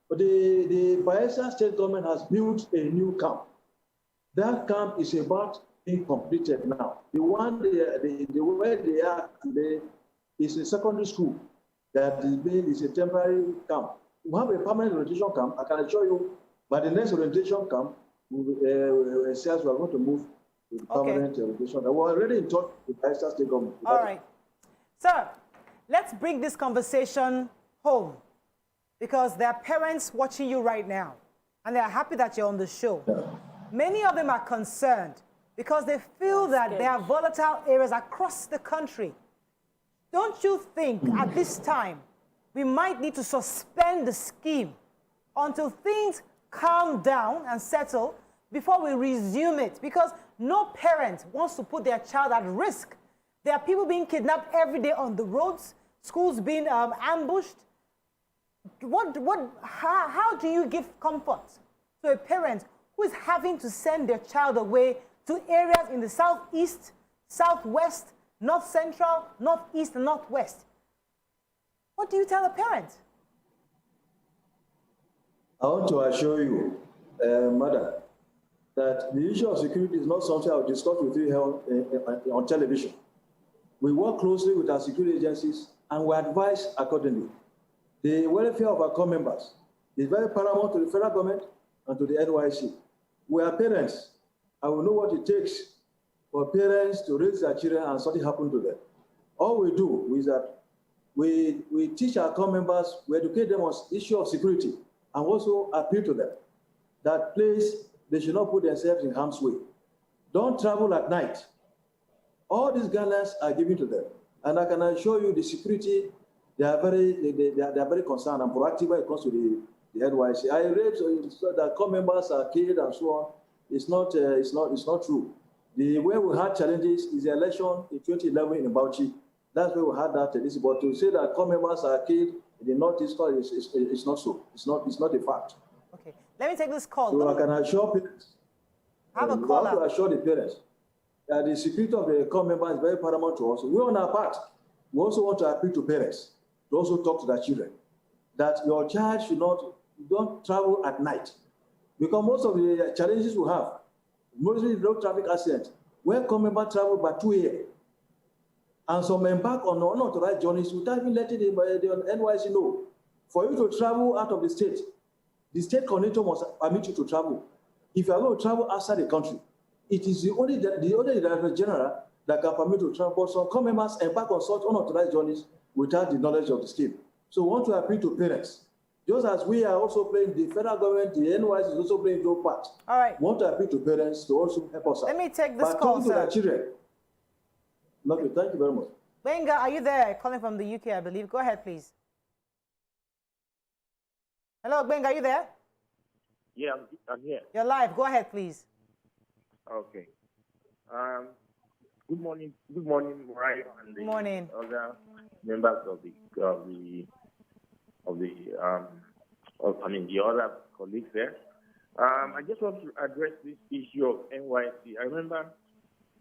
But the Bayelsa state government has built a new camp. That camp is about being completed now. The one the way they are today is a secondary school that is a temporary camp. We have a permanent orientation camp. I can assure you, by the next orientation camp, sales we are going to move to the permanent orientation. We're already in touch with the Bayelsa state government. All right. Sir, let's bring this conversation home, because there are parents watching you right now, and they are happy that you're on the show. Yeah. Many of them are concerned because they feel that there are volatile areas across the country. Don't you think at this time we might need to suspend the scheme until things calm down and settle before we resume it? Because no parent wants to put their child at risk. There are people being kidnapped every day on the roads, schools being ambushed. How do you give comfort to a parent who is having to send their child away to areas in the southeast, southwest, north central, northeast, and northwest? What do you tell a parent? I want to assure you, madam, that the issue of security is not something I'll discuss with you here on television. We work closely with our security agencies and we advise accordingly. The welfare of our core members is very paramount to the federal government and to the NYSC. We are parents, and we know what it takes for parents to raise their children and something happen to them. All we do is that we teach our core members, we educate them on the issue of security, and also appeal to them that please, they should not put themselves in harm's way. Don't travel at night. All these guidelines are given to them. And I can assure you the security, they are very concerned and proactive when it comes to the NYSC. I read so that core members are killed and so on. It's not true. The way we had challenges is the election in 2011 in Bauchi. That's where we had that. But to say that core members are killed in the Northeast is not so. It's not a fact. Okay, let me take this call. So I can assure parents. I have a caller. We have to assure the parents that the security of the core member is very paramount to us. We on our part. We also want to appeal to parents to also talk to their children that your child don't travel at night, because most of the challenges we have, mostly road traffic accidents, where core members travel by 2 a.m. and some embark on unauthorized journeys without even letting the NYSC know. For you to travel out of the state coordinator must permit you to travel. If you are going to travel outside the country, it is the only Director General that can permit you to travel. But some core members embark on such unauthorized journeys without the knowledge of the scheme. So we want to appeal to parents. Just as we are also playing, the federal government, the NYSC is also playing their part. All right. We want to appeal to parents to also help us out. Let me take this call, sir. To their children. Lovely, thank you very much. Benga, are you there? Calling from the UK, I believe. Go ahead, please. Hello, Benga, are you there? Yeah, I'm here. You're live. Go ahead, please. Okay. Good morning, Mariah, and the other members of the other colleagues there. I just want to address this issue of NYSC. I remember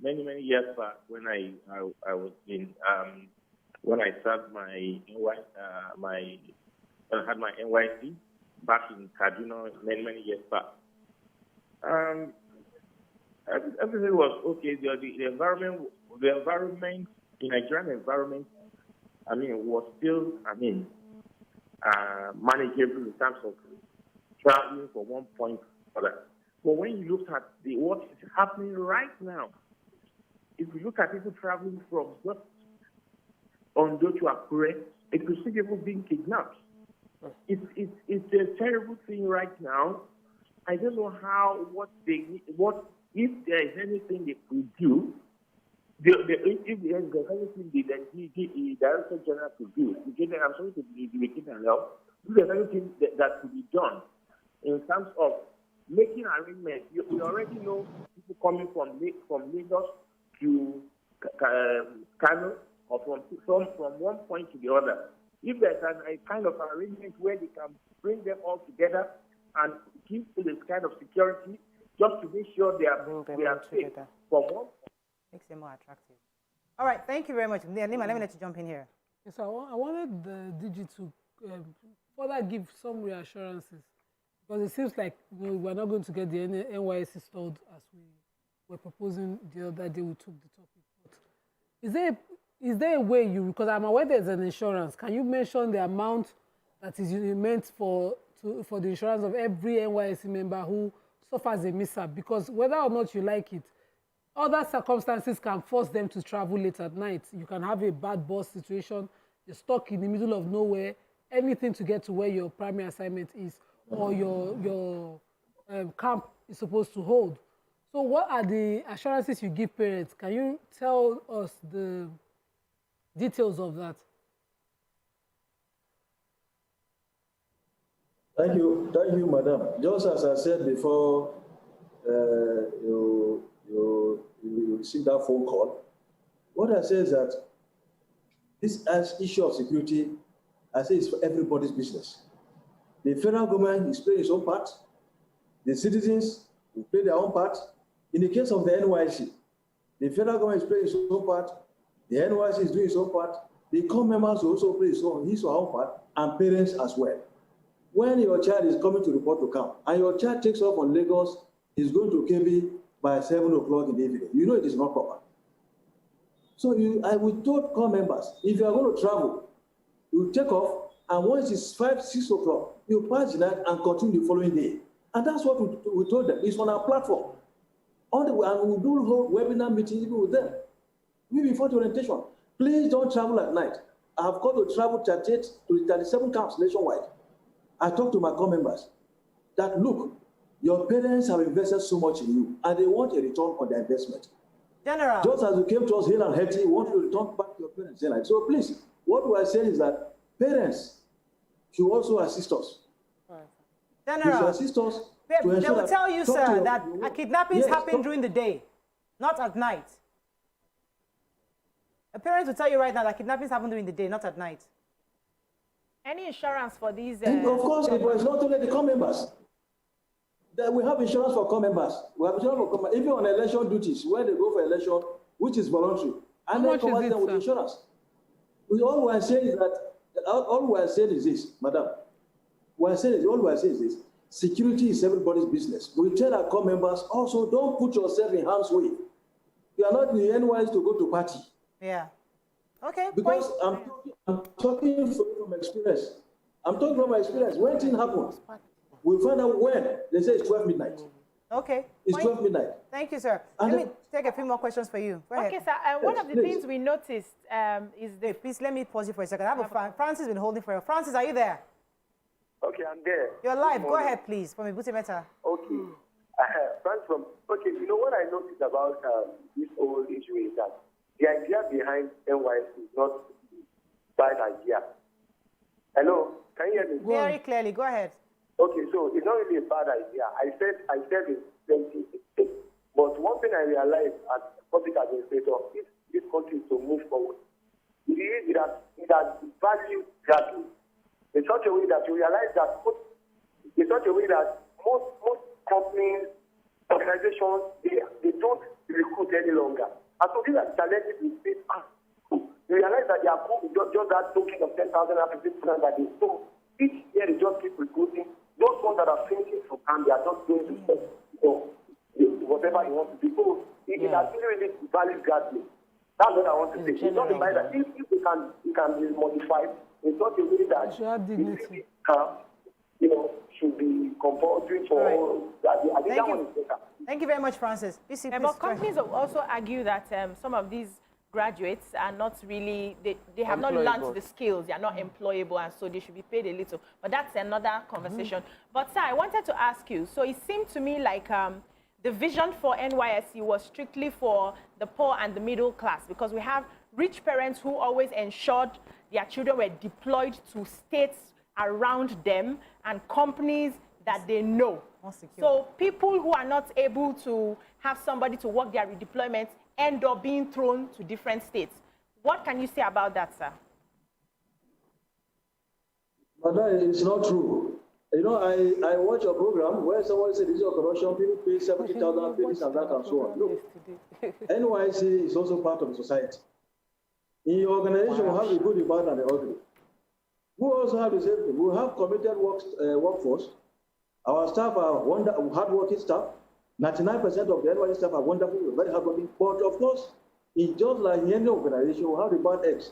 many years back when I was in when I served my had my NYSC back in Kaduna many years back. Everything was okay. The environment, the Nigerian environment, was still, manageable in terms of traveling from one point to another. But when you look at what is happening right now, if you look at people traveling from just Ondo to Akure, it could see people being kidnapped. It's a terrible thing right now. I don't know if there is anything they could do. If there is anything the Director General could do, I'm sorry to be making a law. If there's anything that could be done in terms of making arrangements, you already know people coming from Lagos to Kano, or from one point to the other. If there's a kind of arrangement where they can bring them all together and give this kind of security, just to make sure they are safe from one. Makes them more attractive. All right, thank you very much. Nima, let me let you jump in here. Yes, I wanted the DG to further give some reassurances? Because it seems like we're not going to get the NYSC stalled as we were proposing the other day we took the topic. But is there a way because I'm aware there's an insurance. Can you mention the amount that is meant for the insurance of every NYSC member who suffers a mishap? Because whether or not you like it, other circumstances can force them to travel late at night. You can have a bad bus situation, you're stuck in the middle of nowhere, anything to get to where your primary assignment is or your camp is supposed to hold. So what are the assurances you give parents? Can you tell us the details of that? Thank you, madam. Just as I said before, you received that phone call. What I say is that this issue of security, I say, is for everybody's business. The federal government is playing its own part. The citizens will play their own part. In the case of the NYSC, the federal government is playing its own part. The NYSC is doing its own part. The core members will also play his or her own part, and parents as well. When your child is coming to report to camp, and your child takes off on Lagos, is going to KB by 7 o'clock in the evening, you know it is not proper. So I would told core members, if you are going to travel, you take off, and once it's 5, 6 o'clock, you pass the night and continue the following day. And that's what we told them. It's on our platform. And we do hold webinar meetings even with them. Maybe before the orientation. Please don't travel at night. I have got to travel 38 to 37 camps nationwide. I talk to my core members that, look, your parents have invested so much in you, and they want a return on their investment. General. Just as you came to us here and healthy, you want to return back to your parents. So please, what we are saying is that parents should also assist us. General. They should assist us. They will tell you, sir, that kidnappings happen during the day, not at night. A parent will tell you right now that kidnappings happen during the day, not at night. Any insurance for these? And of course, it was not only the core members. We have insurance for core members. We have insurance for core members. Even on election duties, where they go for election, which is voluntary, and then cover them with insurance. All we are saying is this, madam. All we are saying is this. Security is everybody's business. We tell our core members also, don't put yourself in harm's way. You are not in the NYS to go to party. Yeah. Okay. Because I'm talking from experience. I'm talking from my experience. When things happen, we find out when. They say it's 12 midnight. Okay. It's 12 midnight. Thank you, sir. Let me take a few more questions for you. Go ahead. Okay, sir. One of the things we noticed is the... Please, let me pause you for a second. I have Francis has been holding for you. Francis, are you there? Okay, I'm there. You're live. Go ahead, please, from Ibute Meta. Okay. Okay, you know what I noticed about this whole issue is that the idea behind NYSC is not a bad idea. Hello? Can you hear me? Very clearly. Go ahead. Okay, so it's not really a bad idea. I said it 2016. But one thing I realized as public administrator, if this country is to move forward, it has valued gradually in such a way that you realize that most companies, organizations, they don't recruit any longer. And so these are challenges we face. You realize that they are just that token of 10,000 and 15,000 that they so each year they just keep recruiting. Those ones that are finishing from camp, they are just going to whatever you want to do. So it has really valued gradually. That's what I want to say. It's not the fact that if it can be modified in such a way that should be compulsory for all. Thank you very much, Francis. But companies also argue that some of these graduates are not really, they have not learned the skills, they are not employable, and so they should be paid a little. But that's another conversation. But sir, I wanted to ask you, so it seemed to me like the vision for NYSC was strictly for the poor and the middle class, because we have rich parents who always ensured their children were deployed to states around them and companies that they know. So people who are not able to have somebody to work their redeployment end up being thrown to different states. What can you say about that, sir? But it's not true. You know, I watch a program where someone said this is a corruption, people pay 70,000, pay this and that and so on. Look, NYSC is also part of the society. In your organization, you have the good, the bad, and the ugly. We also have the same thing. We have committed workforce. Our staff are hardworking staff. 99% of the NYSC staff are wonderful, very hardworking. But of course, it's just like any organization, we have the bad eggs.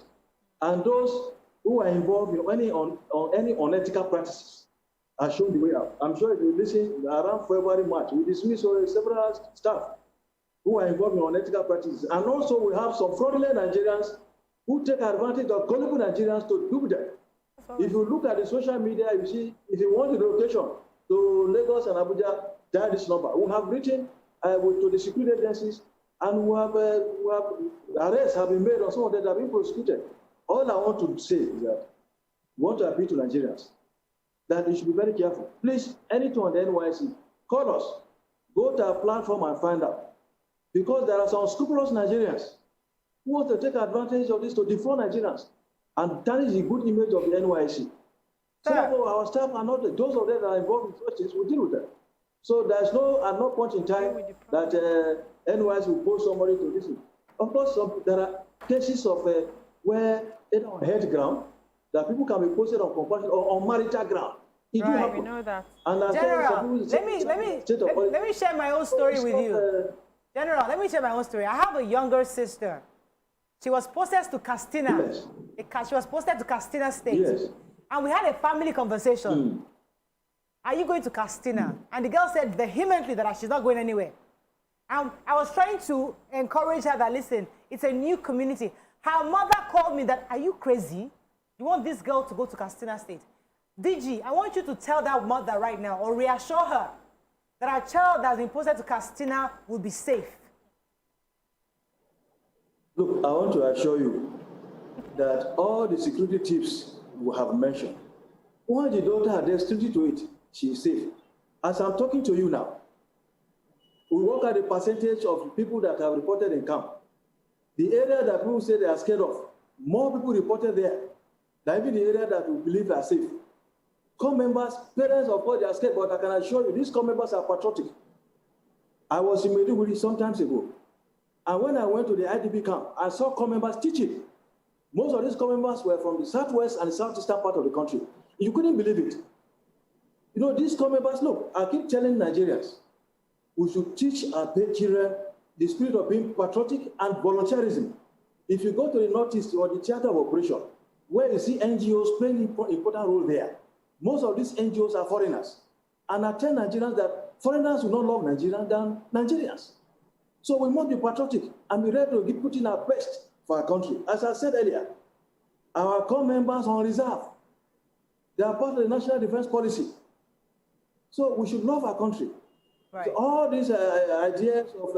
And those who are involved in any unethical practices are shown the way out. I'm sure if you listen, around February, March, we dismissed several staff who are involved in unethical practices. And also we have some fraudulent Nigerians who take advantage of gullible Nigerians to do them. If you look at the social media, you see, if you want the location to Lagos and Abuja, dial this number. We have written to the security agencies, and we have arrests have been made on some of them that have been prosecuted. All I want to say is that we want to appeal to Nigerians that they should be very careful. Please, anything on the NYSC, call us, go to our platform and find out. Because there are some scrupulous Nigerians who want to take advantage of this to defraud Nigerians and tarnish the good image of the NYSC. Some of our staff are not, those of them that are involved in such things, we deal with them. So there's at no point in time that NYSC will post somebody to this. Of course, there are cases of where it's on head ground, that people can be posted on compulsion or on marital ground. Right, we know that. And General, let me share my own story with you. General, let me share my own story. I have a younger sister. She was posted to Castina. Yes. She was posted to Castina State. Yes. And we had a family conversation. Are you going to Castina? And the girl said vehemently that she's not going anywhere. And I was trying to encourage her that, listen, it's a new community. Her mother called me that, are you crazy? You want this girl to go to Castina State? DG, I want you to tell that mother right now, or reassure her, that our child that's been posted to Castina will be safe. Look, I want to assure you that all the security tips we have mentioned, once the daughter has security to it, she is safe. As I'm talking to you now, we work at the percentage of people that have reported in camp. The area that people say they are scared of, more people reported there than even the area that we believe are safe. Core members, parents, of course, they are scared, but I can assure you, these core members are patriotic. I was in Maiduguri some time ago, and when I went to the IDP camp, I saw core members teaching. Most of these core members were from the southwest and the southeastern part of the country. You couldn't believe it. You know, these core members, look, I keep telling Nigerians, we should teach our children the spirit of being patriotic and volunteerism. If you go to the Northeast or the theater of operation, where you see NGOs playing an important role there, most of these NGOs are foreigners. And I tell Nigerians that foreigners will not love Nigerians than Nigerians. So we must be patriotic and be ready to put in our best for our country. As I said earlier, our core members are on reserve. They are part of the national defense policy. So we should love our country. Right. So all these ideas of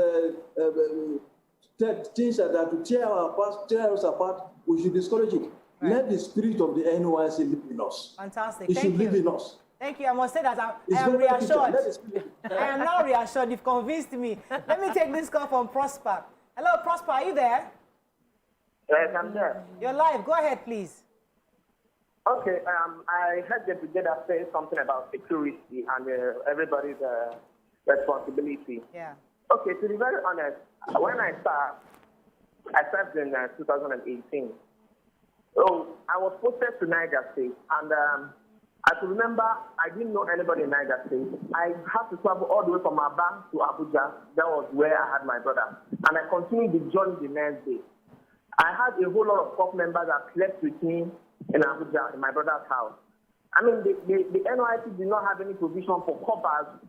things that to tear us apart, we should discourage it. Right. Let the spirit of the NYSC live in us. Fantastic. It should live in us. Thank you. I must say that I am reassured. I am now reassured. You've convinced me. Let me take this call from Prosper. Hello, Prosper. Are you there? Yes, I'm there. You're live. Go ahead, please. Okay. I heard the brigadier say something about security and everybody's responsibility. Yeah. Okay. To be very honest, when I served in 2018. So I was posted to Niger State, and I can remember I didn't know anybody in Niger State. I had to travel all the way from Aba to Abuja. That was where I had my brother. And I continued the journey the next day. I had a whole lot of corps members that slept with me in Abuja, in my brother's house. I mean, the NYSC did not have any provision for corps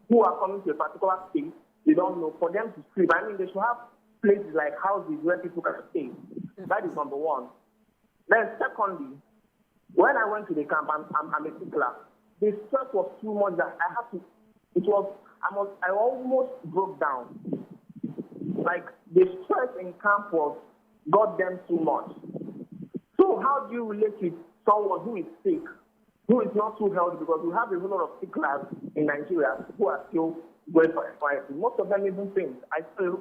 who are coming to a particular state. They don't know, for them to sleep. I mean, they should have places like houses where people can stay. That is number one. Then secondly, when I went to the camp, I'm a tickler. The stress was too much that I had to, I almost broke down. Like, the stress in camp got them too much. So how do you relate with someone who is sick, who is not too healthy? Because we have a whole lot of ticklers in Nigeria who are still going for NYSC. Most of them even faint. I still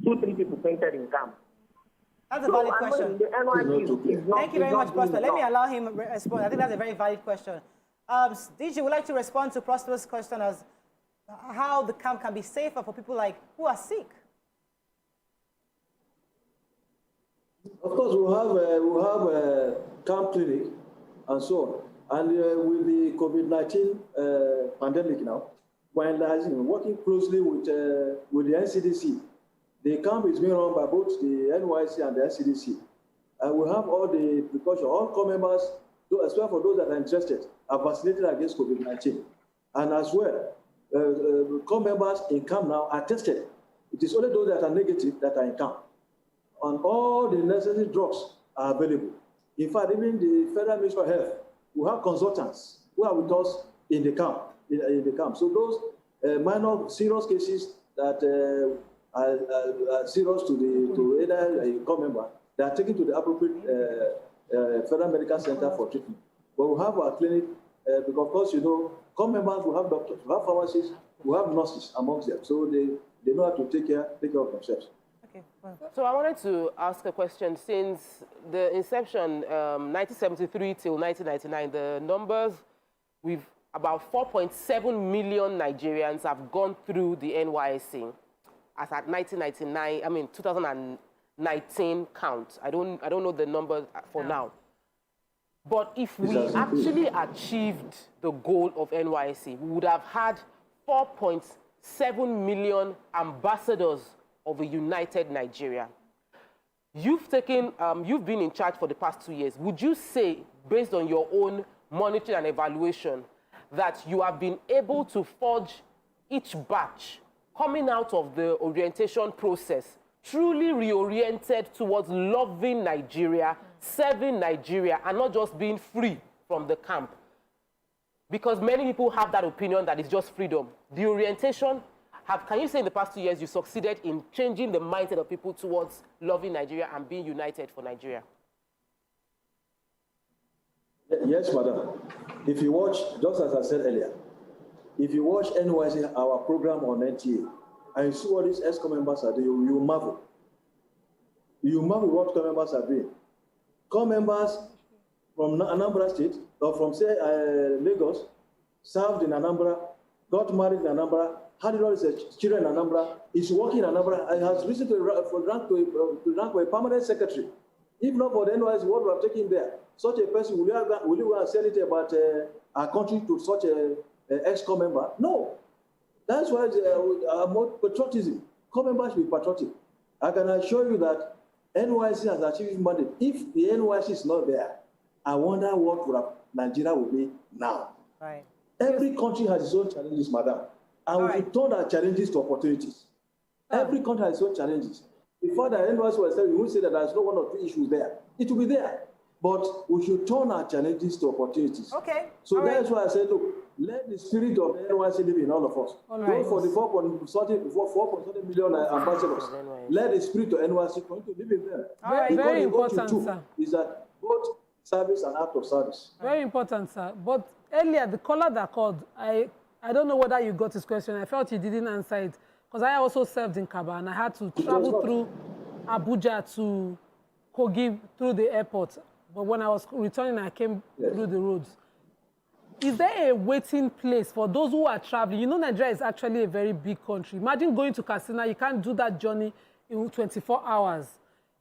2-3 people fainted in camp. That's a valid question. Thank you very much, Prosper. Let me allow him to respond. I think that's a very valid question. DG would like to respond to Prosper's question as how the camp can be safer for people like who are sick. Of course, we'll have camp clinic and so on. And with the COVID-19 pandemic now, we're working closely with the NCDC. The camp is being run by both the NYSC and the NCDC. And we have all the precautions. All core members, as well for those that are interested, are vaccinated against COVID-19. And as well, core members in camp now are tested. It is only those that are negative that are in camp. And all the necessary drugs are available. In fact, even the Federal Ministry of Health, we have consultants who are with us in the camp. So those minor serious cases that are serious to either a core member, they are taken to the appropriate Federal Medical Center for treatment. But we have our clinic, because of course, you know, core members will have doctors, we have pharmacists, we have nurses amongst them. So they know how to take care of themselves. Okay. Well. So I wanted to ask a question. Since the inception, 1973 till 1999, the numbers, we've about 4.7 million Nigerians have gone through the NYSC as at 2019 count. I don't know the number for now. But if we actually achieved the goal of NYSC, we would have had 4.7 million ambassadors of a united Nigeria. You've been in charge for the past 2 years. Would you say, based on your own monitoring and evaluation, that you have been able to forge each batch coming out of the orientation process truly reoriented towards loving Nigeria, serving Nigeria, and not just being free from the camp? Because many people have that opinion that it's just freedom. The orientation, can you say in the past 2 years you succeeded in changing the mindset of people towards loving Nigeria and being united for Nigeria? Yes, madam. If you watch, just as I said earlier, if you watch NYSC, our program on NTA, and you see what these ESCOM members are doing, you marvel. You marvel what core members are doing. Core members from Anambra State, or from, say, Lagos, served in Anambra, got married in Anambra, had all his children in Anambra, is working in Anambra, and has recently rank to a permanent secretary. If not for the NYSC, what we have taken there, such a person, will you go and sell it about our country to such an ex-core member? No. That's why more patriotism. Core members should be patriotic. I can assure you that NYSC has achieved its mandate. If the NYSC is not there, I wonder what Nigeria will be now. Right. Every country has its own challenges, madam. And we should turn our challenges to opportunities. Every country has its own challenges. Before the NYSC was said, we would say that there's no one or two issues there. It will be there. But we should turn our challenges to opportunities. Okay. So that's why I said, look, let the spirit of NYSC live in all of us. Go for the 4.7 million ambassadors. Let the spirit of NYSC continue to live in them. All right. Very important, sir. Is that both service and act of service. Very important, sir. But earlier, the caller that called, I don't know whether you got his question. I felt he didn't answer it. Because I also served in Kaba, and I had to travel through Abuja to Kogi through the airport. But when I was returning, I came through the roads. Is there a waiting place for those who are traveling? You know, Nigeria is actually a very big country. Imagine going to Katsina, you can't do that journey in 24 hours.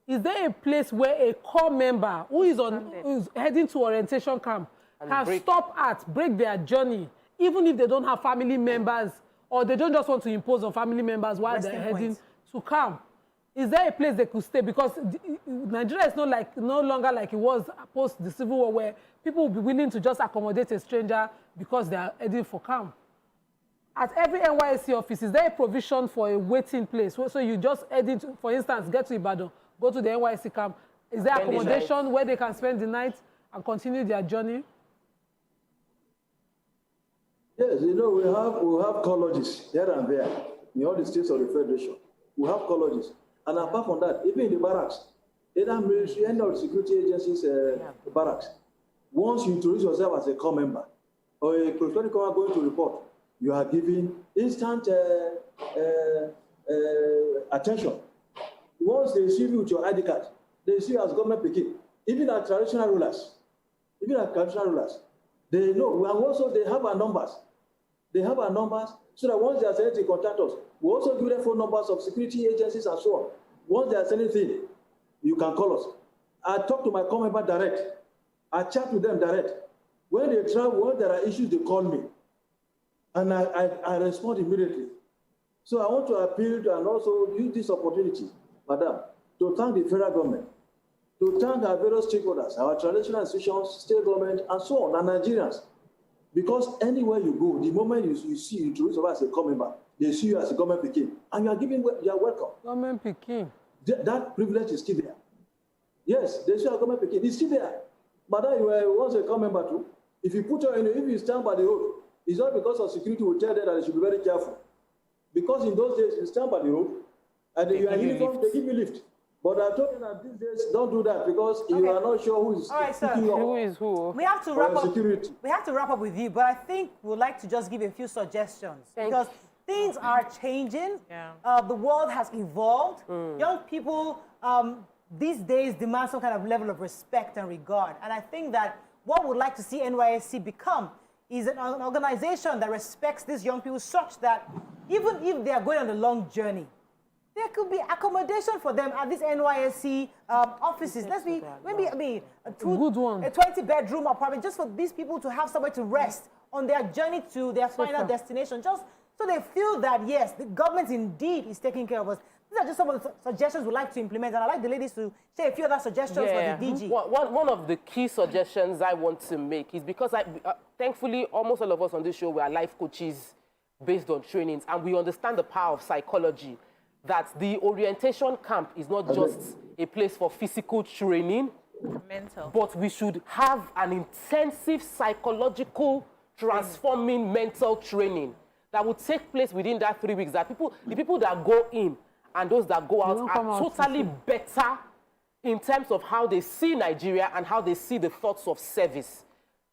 Is there a place where a core member who is heading to orientation camp can break their journey, even if they don't have family members, or they don't just want to impose on family members while they're heading to camp? Is there a place they could stay? Because Nigeria is no longer like it was post the Civil War, where people will be willing to just accommodate a stranger because they are heading for camp. At every NYSC office, is there a provision for a waiting place? So you just head into, for instance, get to Ibadan, go to the NYSC camp. Is there accommodation where they can spend the night and continue their journey? Yes, you know, we have colleges here and there in all the states of the Federation. We have colleges. And apart from that, even in the barracks, either military and or security agencies barracks, once you introduce yourself as a core member or a patriotic corps going to report, you are given instant attention. Once they see you with your ID card, they see you as government pikin. Even our traditional rulers, they know. And also they have our numbers. They have our numbers so that once they are sending to contact us, we also give them phone numbers of security agencies and so on. Once they are sending things, you can call us. I talk to my core member direct. I chat with them direct. When they travel, when there are issues, they call me. And I respond immediately. So I want to appeal to and also use this opportunity, Madam, to thank the federal government, to thank our various stakeholders, our traditional institutions, state government, and so on, and Nigerians. Because anywhere you go, the moment you see you introduce as a member, they see you as a government Peking, and you are welcome. Government Peking. That privilege is still there. Yes, they see you as government Peking. It's still there. Madam, you were once a member too. If you put if you stand by the road, it's not because of security will tell them that they should be very careful. Because in those days, you stand by the road, and you are in uniform, they give you lift. But I'm talking that these days, don't do that because you are not sure who is picking you up. Who is who? We have to wrap up. Security. We have to wrap up with you, but I think we'd like to just give a few suggestions because things are changing. Yeah. The world has evolved. Young people these days demand some kind of level of respect and regard. And I think that what we'd like to see NYSC become is an organization that respects these young people such that even if they are going on a long journey, there could be accommodation for them at these NYSC offices. Let's be maybe a 20-bedroom apartment just for these people to have somewhere to rest on their journey to their final destination, just so they feel that, yes, the government indeed is taking care of us. These are just some of the suggestions we'd like to implement, and I'd like the ladies to share a few other suggestions for the DG. One of the key suggestions I want to make is because thankfully, almost all of us on this show, we are life coaches based on trainings, and we understand the power of psychology, that the orientation camp is not just a place for physical training, mental, but we should have an intensive psychological transforming mental training that will take place within that 3 weeks, that the people that go in and those that go out are totally better in terms of how they see Nigeria and how they see the thoughts of service,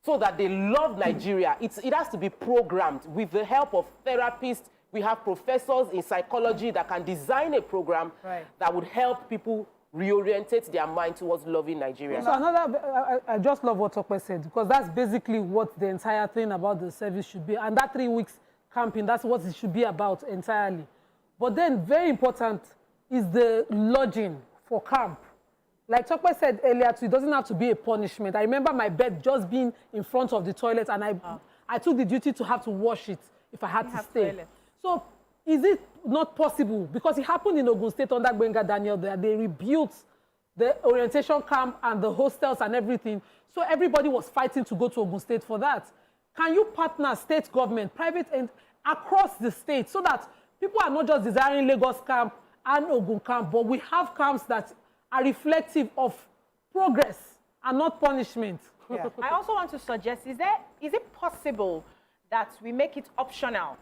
so that they love Nigeria. It has to be programmed with the help of therapists. We have professors in psychology that can design a program that would help people reorientate their mind towards loving Nigeria. So I just love what Tokwe said, because that's basically what the entire thing about the service should be. And that 3 weeks camping, that's what it should be about entirely. But then very important is the lodging for camp. Like Tokwe said earlier, it doesn't have to be a punishment. I remember my bed just being in front of the toilet, and I took the duty to have to wash it if I had to stay. Toilet. So is it not possible? Because it happened in Ogun State under Gbenga Daniel, that they rebuilt the orientation camp and the hostels and everything. So everybody was fighting to go to Ogun State for that. Can you partner state government, private, and across the state so that people are not just desiring Lagos camp and Ogun camp, but we have camps that are reflective of progress and not punishment? Yeah. I also want to suggest, is it possible that we make it optional?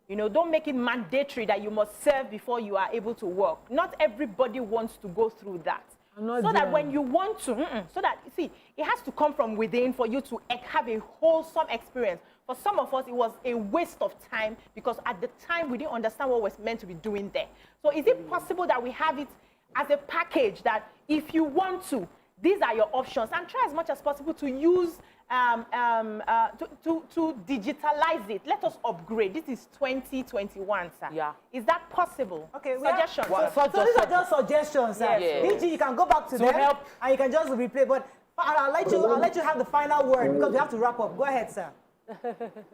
You know, don't make it mandatory that you must serve before you are able to work. Not everybody wants to go through that. So that when you want to, so that, you see, it has to come from within for you to have a wholesome experience. For some of us, it was a waste of time because at the time we didn't understand what was meant to be doing there. So is it possible that we have it as a package that if you want to, these are your options, and try as much as possible to use to digitalize it. Let us upgrade. This is 2021, sir. Yeah. Is that possible? Okay, suggestions. So these are just suggestions, sir. Yes. DG, you can go back to them and you can just replay. But I'll let you have the final word because we have to wrap up. Go ahead, sir.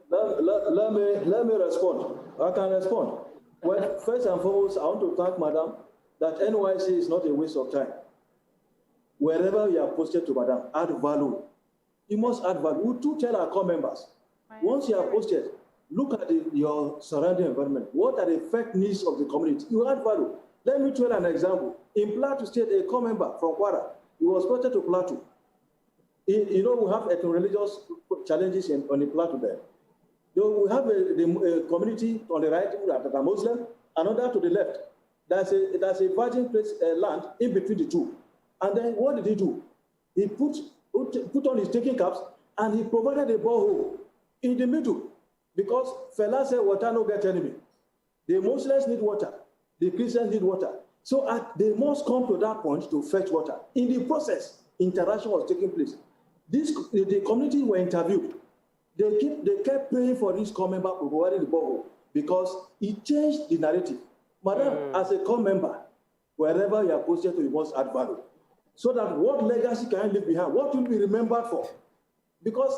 Let me respond. I can respond. Well, first and foremost, I want to thank Madam that NYSC is not a waste of time. Wherever you are posted to, Madam, add value. You must add value. We do tell our core members, once you are posted, look at your surrounding environment. What are the effect needs of the community? You add value. Let me tell an example. In Plateau State, a core member from Kwara, he was posted to Plateau. You know, we have ethno-religious challenges on the Plateau there. We have a community on the right that are Muslim, another to the left. There's a virgin place land in between the two. And then what did he do? He put on his taking caps and he provided a borehole in the middle, because Fela said water no get enemy. The Muslims need water, the Christians need water. So they must come to that point to fetch water. In the process, interaction was taking place. The community were interviewed. They kept praying for this core member providing the borehole because it changed the narrative. Madam, as a core member, wherever you are posted to, you must add value. So that what legacy can you leave behind? What will be remembered for? Because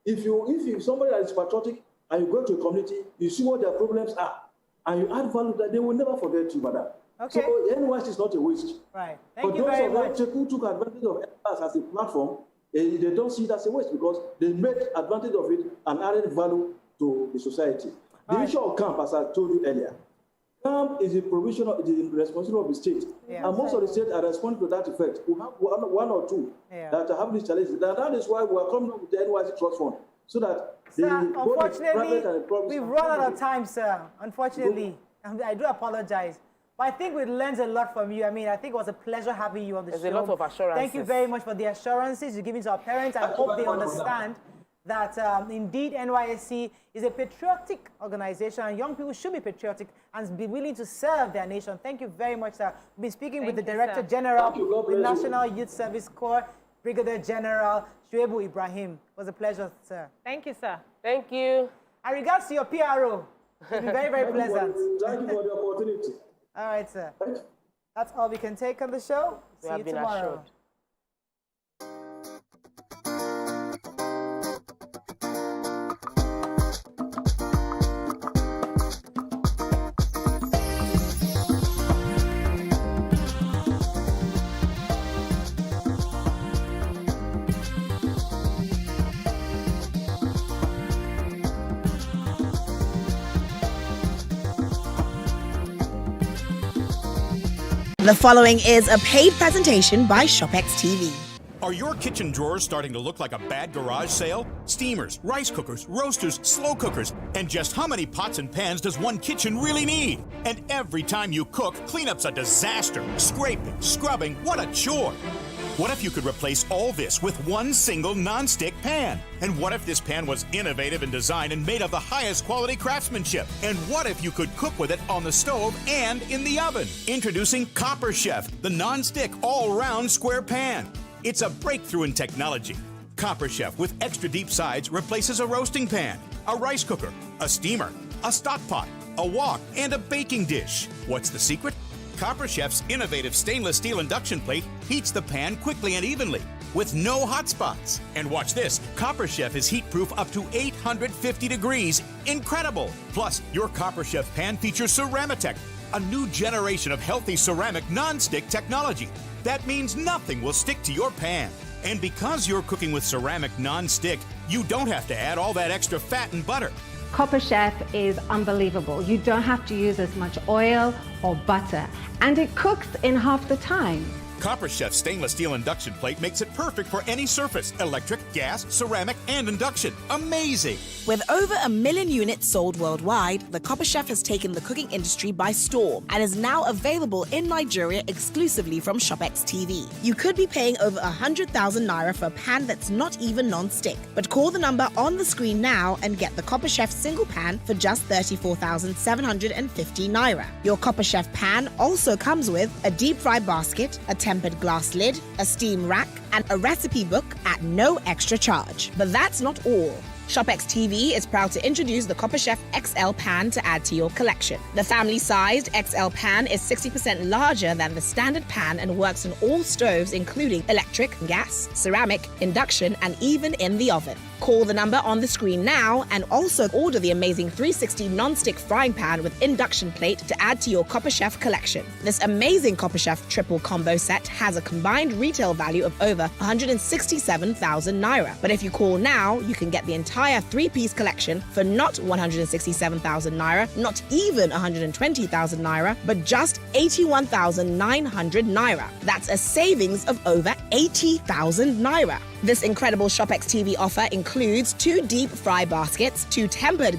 If somebody that is patriotic and you go to a community, you see what their problems are, and you add value, that they will never forget you, madam. Okay. So NYSC is not a waste. Right. Thank you very much. But those who took advantage of NYSC as a platform, they don't see it as a waste because they made advantage of it and added value to the society. The issue of camp, as I told you earlier, camp is a provision of the responsibility of the state. Yeah, and most of the states are responding to that effect. We have one or two that have these challenges. That is why we are coming up with the NYSC Trust Fund. So that unfortunately, we've run out of time, sir. Unfortunately, I do apologize. But I think we learned a lot from you. I mean, I think it was a pleasure having you on the show. There's a lot of assurances. Thank you very much for the assurances you're giving to our parents. I hope they understand that indeed NYSC is a patriotic organization and young people should be patriotic and be willing to serve their nation. Thank you very much, sir. We've been speaking with the Director General of the National Youth Service Corps, Brigadier General Shuaibu Ibrahim. It was a pleasure, sir. Thank you, sir. Thank you. And regards to your PRO, it's been very, very pleasant. Thank you for the opportunity. All right, sir. That's all we can take on the show. See you tomorrow. The following is a paid presentation by ShopX TV. Are your kitchen drawers starting to look like a bad garage sale? Steamers, rice cookers, roasters, slow cookers, and just how many pots and pans does one kitchen really need? And every time you cook, cleanup's a disaster. Scraping, scrubbing, what a chore. What if you could replace all this with one single non-stick pan? And what if this pan was innovative in design and made of the highest quality craftsmanship? And what if you could cook with it on the stove and in the oven? Introducing Copper Chef, the non-stick all-round square pan. It's a breakthrough in technology. Copper Chef with extra deep sides replaces a roasting pan, a rice cooker, a steamer, a stock pot, a wok, and a baking dish. What's the secret? Copper Chef's innovative stainless steel induction plate heats the pan quickly and evenly with no hot spots. And watch this, Copper Chef is heat proof up to 850 degrees. Incredible! Plus, your Copper Chef pan features Ceramotech, a new generation of healthy ceramic non-stick technology. That means nothing will stick to your pan. And because you're cooking with ceramic non-stick, you don't have to add all that extra fat and butter. Copper Chef is unbelievable. You don't have to use as much oil or butter, and it cooks in half the time. Copper Chef's stainless steel induction plate makes it perfect for any surface: electric, gas, ceramic, and induction. Amazing! With over 1 million units sold worldwide, the Copper Chef has taken the cooking industry by storm and is now available in Nigeria exclusively from ShopX TV. You could be paying over 100,000 naira for a pan that's not even non-stick. But call the number on the screen now and get the Copper Chef single pan for just 34,750 naira. Your Copper Chef pan also comes with a deep fry basket, a tempered glass lid, a steam rack, and a recipe book at no extra charge. But that's not all. ShopX TV is proud to introduce the Copper Chef XL pan to add to your collection. The family-sized XL pan is 60% larger than the standard pan and works on all stoves including electric, gas, ceramic, induction, and even in the oven. Call the number on the screen now and also order the amazing 360 non-stick frying pan with induction plate to add to your Copper Chef collection. This amazing Copper Chef triple combo set has a combined retail value of over 167,000 naira. But if you call now, you can get the entire 3-piece collection for not 167,000 naira, not even 120,000 naira, but just 81,900 naira. That's a savings of over 80,000 naira. This incredible ShopX TV offer includes 2 deep fry baskets, 2 tempered glass